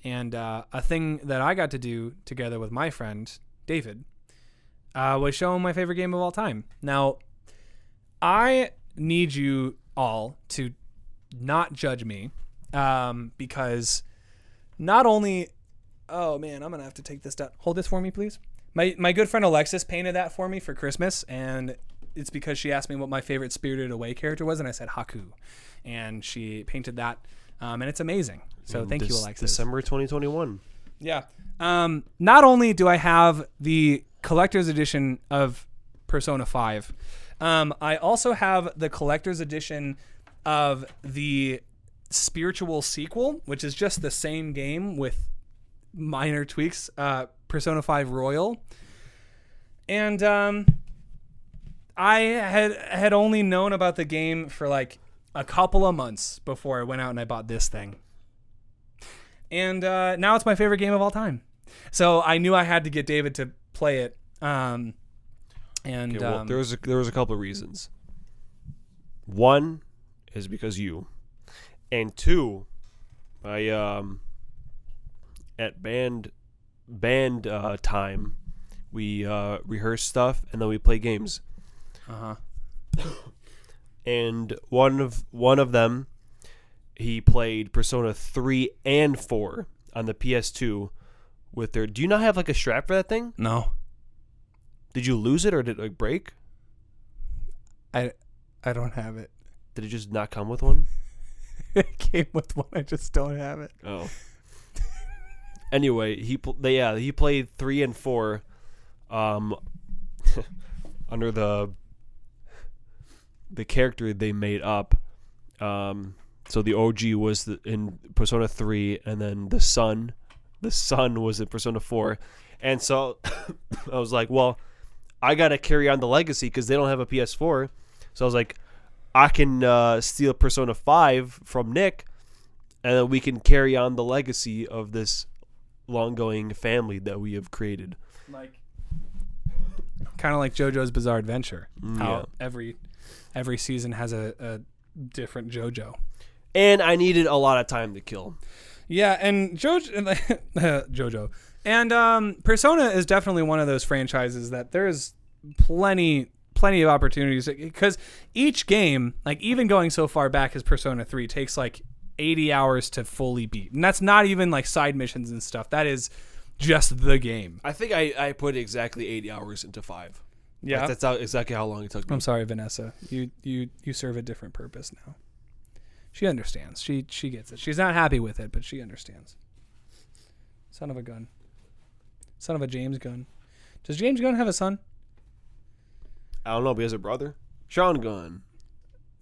And a thing that I got to do together with my friend, David, was show him my favorite game of all time. Now, I need you all to not judge me because not only... Oh, man, I'm going to have to take this down. Hold this for me, please. My good friend Alexis painted that for me for Christmas, and it's because she asked me what my favorite Spirited Away character was, and I said Haku. And she painted that, and it's amazing. So thank you, Alexis. December 2021. Yeah. Not only do I have the collector's edition of Persona 5, I also have the collector's edition of the spiritual sequel, which is just the same game with minor tweaks, Persona 5 Royal. And I had only known about the game for like a couple of months before I went out and I bought this thing. And now it's my favorite game of all time. So I knew I had to get David to play it. There was a couple of reasons. One is because you, and two, I at band time, we rehearse stuff and then we play games. And one of them, he played Persona 3 and 4 on the PS2 with their... Do you not have like a strap for that thing? No. Did you lose it or did it like break? I don't have it. Did it just not come with one? It came with one. I just don't have it. Oh. Anyway, he played 3 and 4 under the character they made up. So the OG was in Persona 3, and then the son was in Persona 4. And so I was like, well, I got to carry on the legacy because they don't have a PS4. So I was like, I can steal Persona 5 from Nick, and then we can carry on the legacy of this long-going family that we have created. Kind of like JoJo's Bizarre Adventure. How Yeah. every season has a different JoJo. And I needed a lot of time to kill. Yeah, and JoJo. And Persona is definitely one of those franchises that there's plenty of opportunities, because each game, like even going so far back as Persona 3, takes like 80 hours to fully beat. And that's not even like side missions and stuff. That is just the game. I think I put exactly 80 hours into 5. Yeah. That's exactly how long it took me. I'm sorry, Vanessa. You serve a different purpose now. She understands. She gets it. She's not happy with it, but she understands. Son of a gun. Son of a James Gunn. Does James Gunn have a son? I don't know, but he has a brother. Sean Gunn.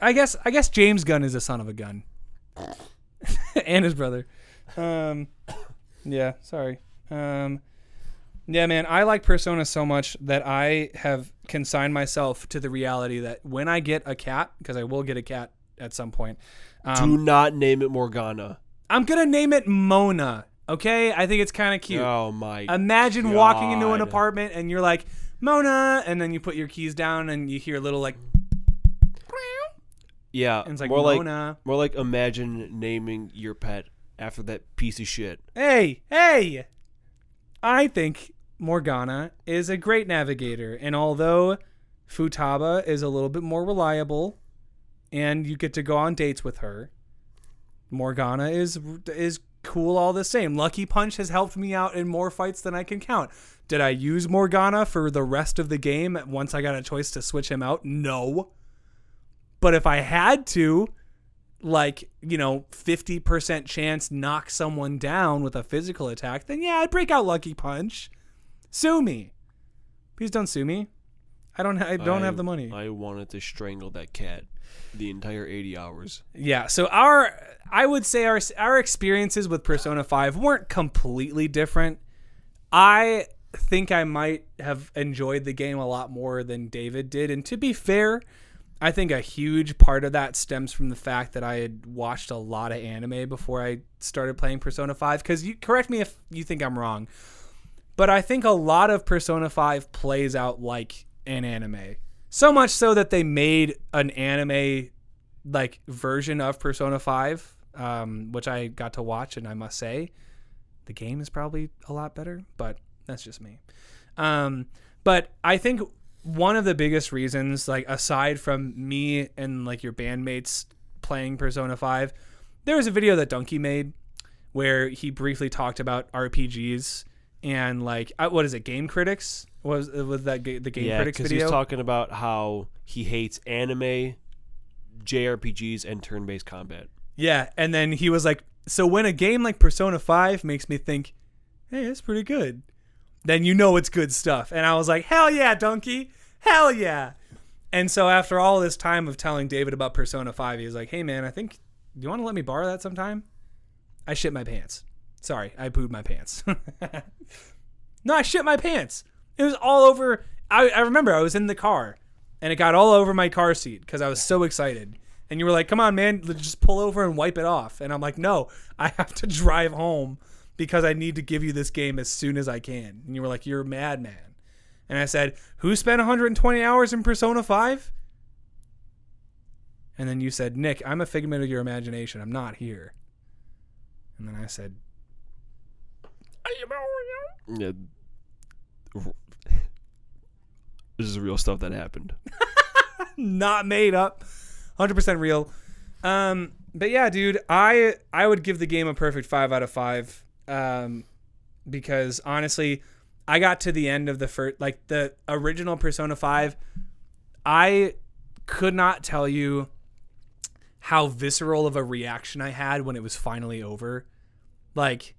I guess James Gunn is a son of a gun. And his brother. Yeah, sorry. Yeah, man, I like Persona so much that I have consigned myself to the reality that when I get a cat, because I will get a cat at some point. Do not name it Morgana. I'm going to name it Mona, okay? I think it's kind of cute. Oh, my Imagine God. walking into an apartment and you're like, Mona, and then you put your keys down and you hear a little like... Yeah, and it's like, more Mona. like imagine naming your pet after that piece of shit. Hey! I think Morgana is a great navigator, and although Futaba is a little bit more reliable and you get to go on dates with her, Morgana is cool all the same. Lucky Punch has helped me out in more fights than I can count. Did I use Morgana for the rest of the game once I got a choice to switch him out? No. But if I had to, 50% chance knock someone down with a physical attack, then yeah, I'd break out Lucky Punch. Sue me. Please don't sue me. I don't have the money. I wanted to strangle that cat the entire 80 hours. Yeah, so I would say our experiences with Persona 5 weren't completely different. I think I might have enjoyed the game a lot more than David did, and to be fair, I think a huge part of that stems from the fact that I had watched a lot of anime before I started playing Persona 5. Because you correct me if you think I'm wrong, but I think a lot of Persona 5 plays out like an anime. So much so that they made an anime version of Persona 5, which I got to watch, and I must say, the game is probably a lot better, but that's just me. But I think one of the biggest reasons, like aside from me and like your bandmates playing Persona 5, there was a video that Donkey made where he briefly talked about RPGs and like, what is it, Game Critics? Was that the Game Critics video? Yeah, because he's talking about how he hates anime, JRPGs, and turn-based combat. Yeah, and then he was like, so when a game like Persona 5 makes me think, hey, that's pretty good, then you know it's good stuff. And I was like, hell yeah, Donkey. Hell yeah. And so after all this time of telling David about Persona 5, he was like, hey, man, do you want to let me borrow that sometime? I shit my pants. Sorry, I pooed my pants. No, I shit my pants. It was all over. I remember I was in the car, and it got all over my car seat because I was so excited. And you were like, come on, man, just pull over and wipe it off. And I'm like, no, I have to drive home because I need to give you this game as soon as I can. And you were like, you're a madman. And I said, who spent 120 hours in Persona 5? And then you said, Nick, I'm a figment of your imagination. I'm not here. And then I said, yeah, this is real stuff that happened. Not made up. 100% real. But yeah, dude, I would give the game a perfect 5 out of 5. Because honestly, I got to the end of the first, like the original Persona 5. I could not tell you how visceral of a reaction I had when it was finally over. Like,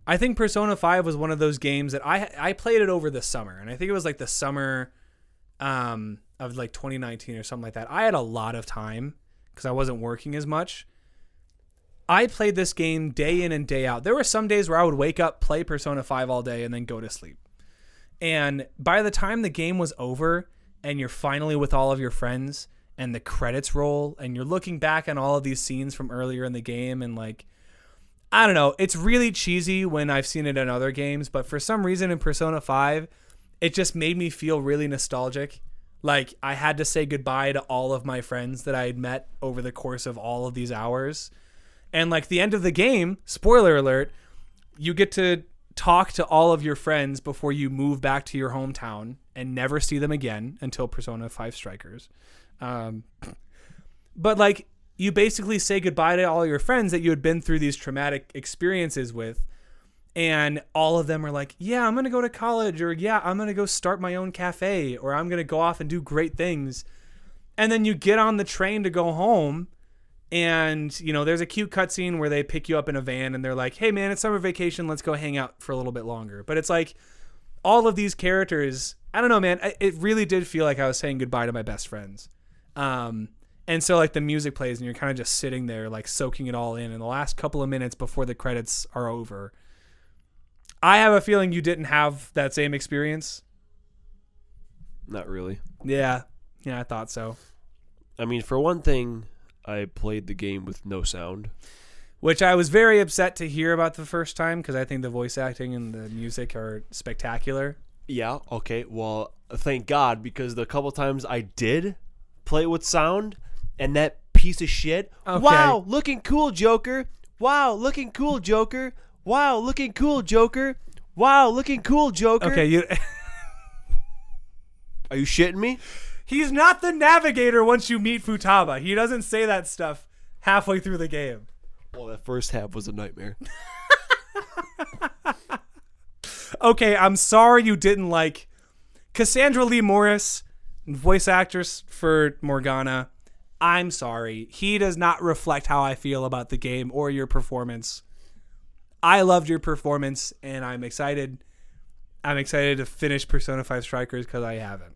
I think Persona 5 was one of those games that I played it over the summer, and I think it was like the summer of like 2019 or something like that. I had a lot of time because I wasn't working as much. I played this game day in and day out. There were some days where I would wake up, play Persona 5 all day, and then go to sleep. And by the time the game was over and you're finally with all of your friends and the credits roll and you're looking back on all of these scenes from earlier in the game and like, I don't know, it's really cheesy when I've seen it in other games, but for some reason in Persona 5, it just made me feel really nostalgic. Like I had to say goodbye to all of my friends that I had met over the course of all of these hours. And like the end of the game, spoiler alert, you get to talk to all of your friends before you move back to your hometown and never see them again until Persona 5 Strikers. But like you basically say goodbye to all your friends that you had been through these traumatic experiences with. And all of them are like, yeah, I'm going to go to college, or yeah, I'm going to go start my own cafe, or I'm going to go off and do great things. And then you get on the train to go home. And, you know, there's a cute cutscene where they pick you up in a van and they're like, hey, man, it's summer vacation. Let's go hang out for a little bit longer. But it's like all of these characters, I don't know, man. It really did feel like I was saying goodbye to my best friends. And so like the music plays and you're kind of just sitting there like soaking it all in. And the last couple of minutes before the credits are over, I have a feeling you didn't have that same experience. Not really. Yeah, I thought so. I mean, for one thing, I played the game with no sound, which I was very upset to hear about the first time because I think the voice acting and the music are spectacular. Yeah, okay. Well, thank God, because the couple times I did play with sound and that piece of shit, okay. Wow, looking cool, Joker. Wow, looking cool, Joker. Wow, looking cool, Joker. Wow, looking cool, Joker. Okay, Are you shitting me? He's not the navigator once you meet Futaba. He doesn't say that stuff halfway through the game. Well, that first half was a nightmare. Okay, I'm sorry you didn't like Cassandra Lee Morris, voice actress for Morgana. I'm sorry. He does not reflect how I feel about the game or your performance. I loved your performance, and I'm excited. I'm excited to finish Persona 5 Strikers because I haven't.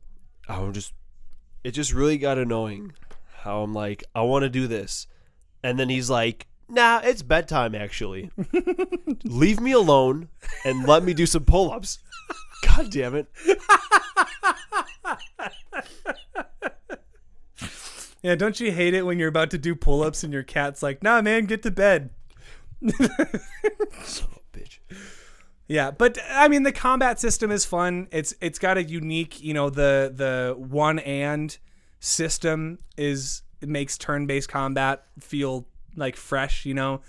It just really got annoying how I'm like, I want to do this. And then he's like, nah, it's bedtime, actually. Leave me alone and let me do some pull-ups. God damn it. Yeah, don't you hate it when you're about to do pull-ups and your cat's like, nah, man, get to bed. Son of a bitch. Yeah, but I mean the combat system is fun. It's got a unique, you know, the one and system it makes turn-based combat feel like fresh, you know.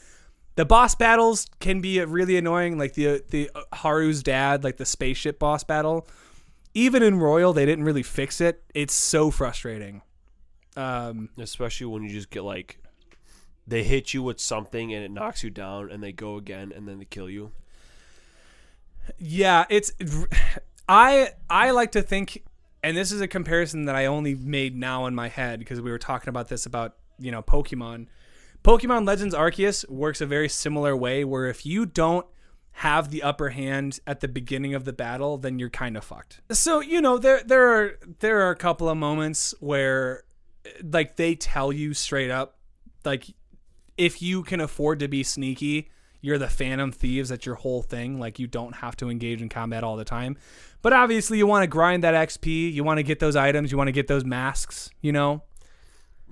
The boss battles can be really annoying, like the Haru's dad, like the spaceship boss battle. Even in Royal, they didn't really fix it. It's so frustrating. Especially when you just get like, they hit you with something and it knocks you down, and they go again and then they kill you. Yeah, I like to think, and this is a comparison that I only made now in my head because we were talking about this about, Pokemon. Pokemon Legends Arceus works a very similar way, where if you don't have the upper hand at the beginning of the battle, then you're kind of fucked. So, there are a couple of moments where like they tell you straight up, like, if you can afford to be sneaky, you're the Phantom Thieves. That's your whole thing. Like, you don't have to engage in combat all the time. But obviously you want to grind that XP. You want to get those items. You want to get those masks,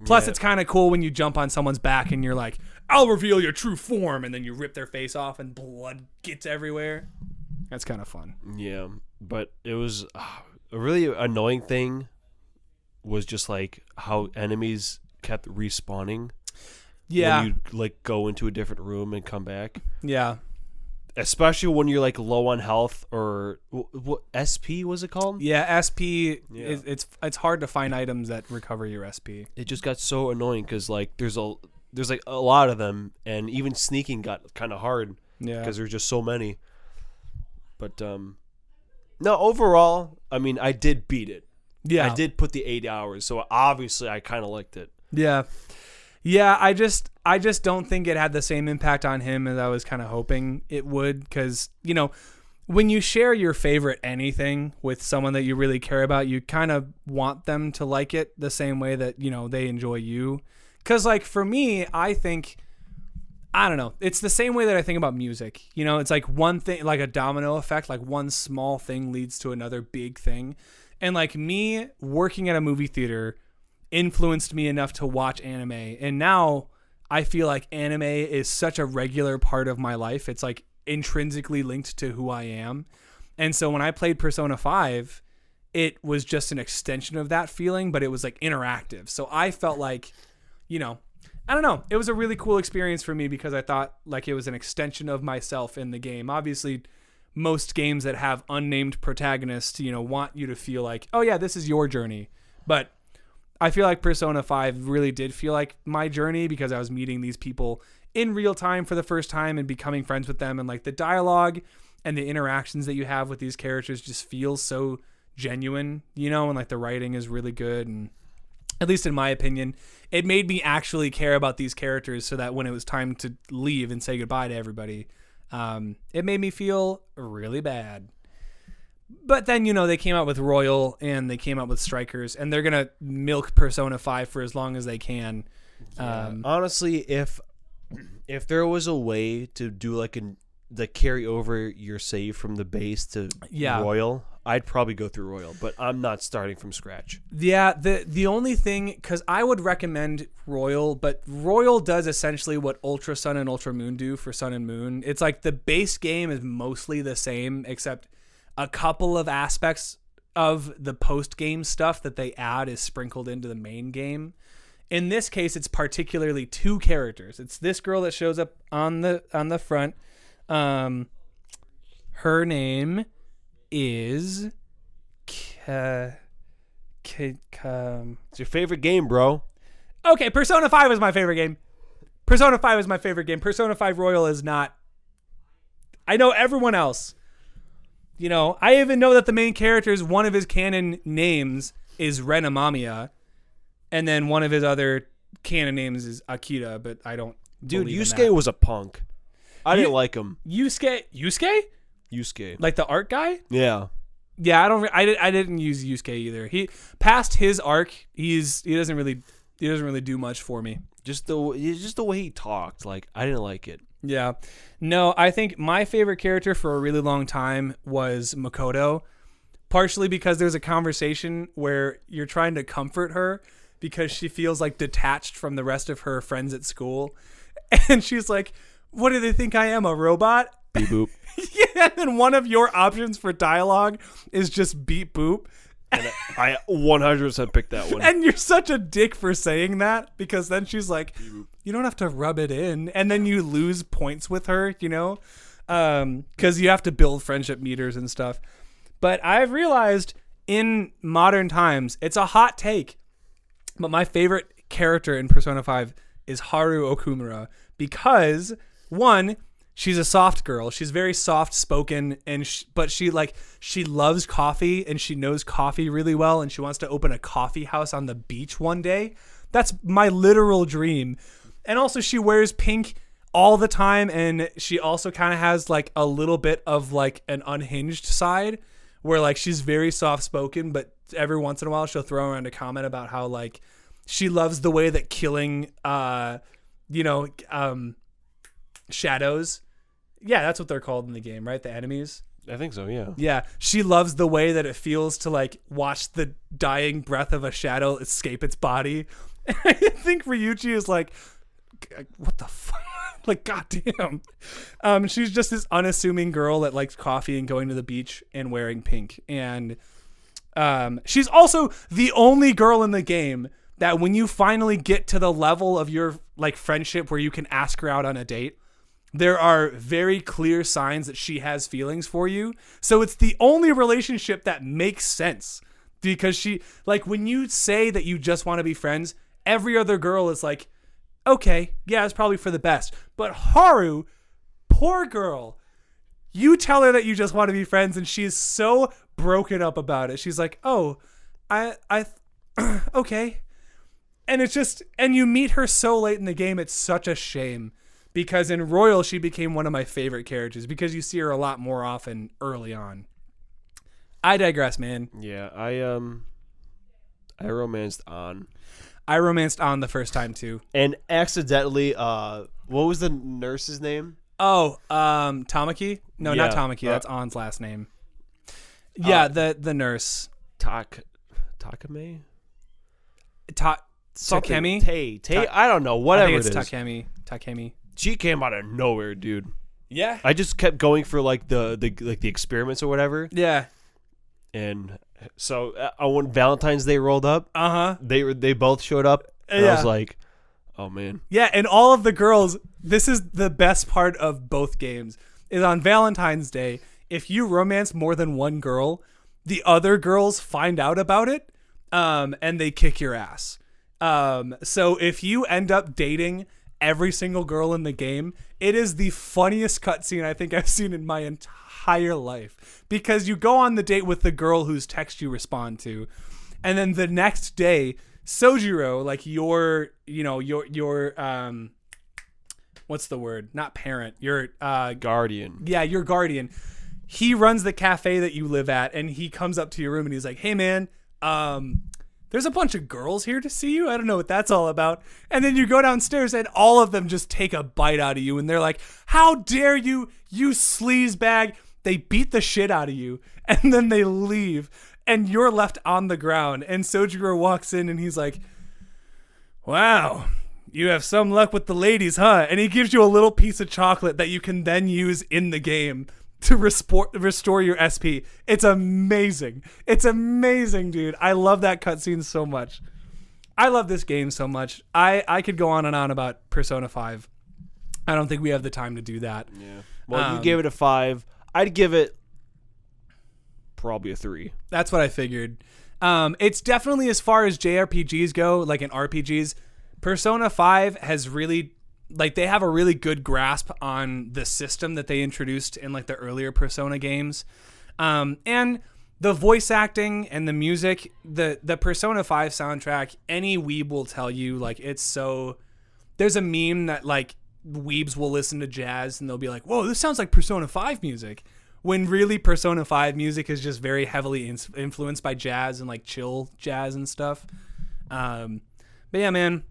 Plus, It's kind of cool when you jump on someone's back and you're like, I'll reveal your true form. And then you rip their face off and blood gets everywhere. That's kind of fun. Yeah. But it was a really annoying thing was just like how enemies kept respawning. Yeah. When you like go into a different room and come back. Yeah. Especially when you're like low on health, or what SP was it called? Yeah, SP. Yeah. It's hard to find items that recover your SP. It just got so annoying because like there's like a lot of them, and even sneaking got kind of hard. Yeah, because there's just so many. But no, overall, I mean, I did beat it. Yeah, I did put the 8 hours, so obviously I kind of liked it. Yeah. Yeah, I just don't think it had the same impact on him as I was kind of hoping it would, because, when you share your favorite anything with someone that you really care about, you kind of want them to like it the same way that, they enjoy you. Because, like, for me, I think, I don't know, it's the same way that I think about music. It's like one thing, like a domino effect, like one small thing leads to another big thing. And, like, me working at a movie theater influenced me enough to watch anime, and now I feel like anime is such a regular part of my life. It's like intrinsically linked to who I am. And so when I played Persona 5, it was just an extension of that feeling, but it was like interactive. So I felt like, I don't know, it was a really cool experience for me because I thought like it was an extension of myself in the game. Obviously, most games that have unnamed protagonists, want you to feel like, oh yeah, this is your journey. But I feel like Persona 5 really did feel like my journey because I was meeting these people in real time for the first time and becoming friends with them. And like the dialogue and the interactions that you have with these characters just feels so genuine, and like the writing is really good. And at least in my opinion, it made me actually care about these characters so that when it was time to leave and say goodbye to everybody, it made me feel really bad. But then, they came out with Royal and they came out with Strikers, and they're going to milk Persona 5 for as long as they can. Yeah. Honestly, if there was a way to do like the carry over your save from the base to Royal, I'd probably go through Royal, but I'm not starting from scratch. Yeah, the only thing, because I would recommend Royal, but Royal does essentially what Ultra Sun and Ultra Moon do for Sun and Moon. It's like the base game is mostly the same, except a couple of aspects of the post-game stuff that they add is sprinkled into the main game. In this case, it's particularly two characters. It's this girl that shows up on the front. Her name is It's your favorite game, bro. Okay, Persona 5 is my favorite game. Persona 5 Royal is not. I know everyone else. I even know that the main character's one of his canon names is Ren Amamiya, and then one of his other canon names is Akira, but I don't. Dude, Yusuke was a punk. I didn't like him. Yusuke? Like the art guy? Yeah. Yeah, I didn't use Yusuke either. He past his arc, he doesn't really do much for me. Just the way he talked, like I didn't like it. Yeah. No, I think my favorite character for a really long time was Makoto, partially because there's a conversation where you're trying to comfort her because she feels like detached from the rest of her friends at school. And she's like, what do they think I am, a robot? Beep boop. Yeah, and then one of your options for dialogue is just beep boop. And I 100% picked that one. And you're such a dick for saying that, because then she's like, you don't have to rub it in. And then you lose points with her, you know, because you have to build friendship meters and stuff. But I've realized in modern times, it's a hot take, but my favorite character in Persona 5 is Haru Okumura, because one, she's a soft girl. She's very soft spoken, but she loves coffee, and she knows coffee really well, and she wants to open a coffee house on the beach one day. That's my literal dream. And also she wears pink all the time, and she also kind of has like a little bit of like an unhinged side where like she's very soft spoken, but every once in a while she'll throw around a comment about how like she loves the way that killing shadows. Yeah, that's what they're called in the game, right? The enemies. I think so, yeah. Yeah, she loves the way that it feels to like watch the dying breath of a shadow escape its body. I think Ryuichi is like, what the fuck? Like, goddamn. She's just this unassuming girl that likes coffee and going to the beach and wearing pink. And she's also the only girl in the game that when you finally get to the level of your like friendship where you can ask her out on a date, there are very clear signs that she has feelings for you. So it's the only relationship that makes sense, because she, like, when you say that you just want to be friends, every other girl is like, okay, yeah, it's probably for the best. But Haru, poor girl, you tell her that you just want to be friends, and she is so broken up about it. She's like, oh, okay. And it's just, and you meet her so late in the game, it's such a shame. Because in Royal, she became one of my favorite characters, because you see her a lot more often early on. I digress, man. Yeah, I romanced on. I romanced on the first time too. And accidentally, what was the nurse's name? Oh, Tamaki? No, Yeah, not Tamaki. That's On's last name. Yeah, the nurse. Takame? Takemi? I don't know. Whatever I think it's it is. Takemi. She came out of nowhere, dude. Yeah. I just kept going for like the experiments or whatever. Yeah. And so when Valentine's Day rolled up, they both showed up, and I was like, oh man. Yeah, and all of the girls, this is the best part of both games, is on Valentine's Day, if you romance more than one girl, the other girls find out about it, and they kick your ass. So if you end up dating every single girl in the game, it is the funniest cutscene I think I've seen in my entire life, because you go on the date with the girl whose text you respond to, and then the next day Sojiro, like your what's the word, not parent, your guardian. Yeah, your guardian, he runs the cafe that you live at, and he comes up to your room and he's like, hey man, there's a bunch of girls here to see you. I don't know what that's all about. And then you go downstairs and all of them just take a bite out of you. And they're like, how dare you, you sleaze bag. They beat the shit out of you. And then they leave. And you're left on the ground. And Sojiro walks in and he's like, wow, you have some luck with the ladies, huh? And he gives you a little piece of chocolate that you can then use in the game to restore your SP. It's amazing. It's amazing, dude. I love that cutscene so much. I love this game so much. I could go on and on about Persona 5. I don't think we have the time to do that. Yeah. Well, you gave it a 5. I'd give it probably a 3. That's what I figured. It's definitely, as far as JRPGs go, like in RPGs, Persona 5 has really, like, they have a really good grasp on the system that they introduced in like the earlier Persona games. And the voice acting and the music, the Persona 5 soundtrack, any weeb will tell you, like, it's so, there's a meme that like weebs will listen to jazz and they'll be like, whoa, this sounds like Persona 5 music. When really Persona 5 music is just very heavily influenced by jazz and like chill jazz and stuff. But yeah, man,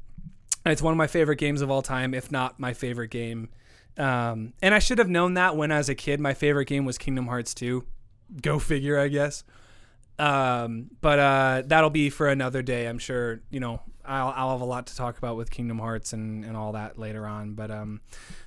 it's one of my favorite games of all time, if not my favorite game. And I should have known that when I was a kid. My favorite game was Kingdom Hearts 2. Go figure, I guess. But that'll be for another day. I'm sure, you know, I'll have a lot to talk about with Kingdom Hearts and all that later on. But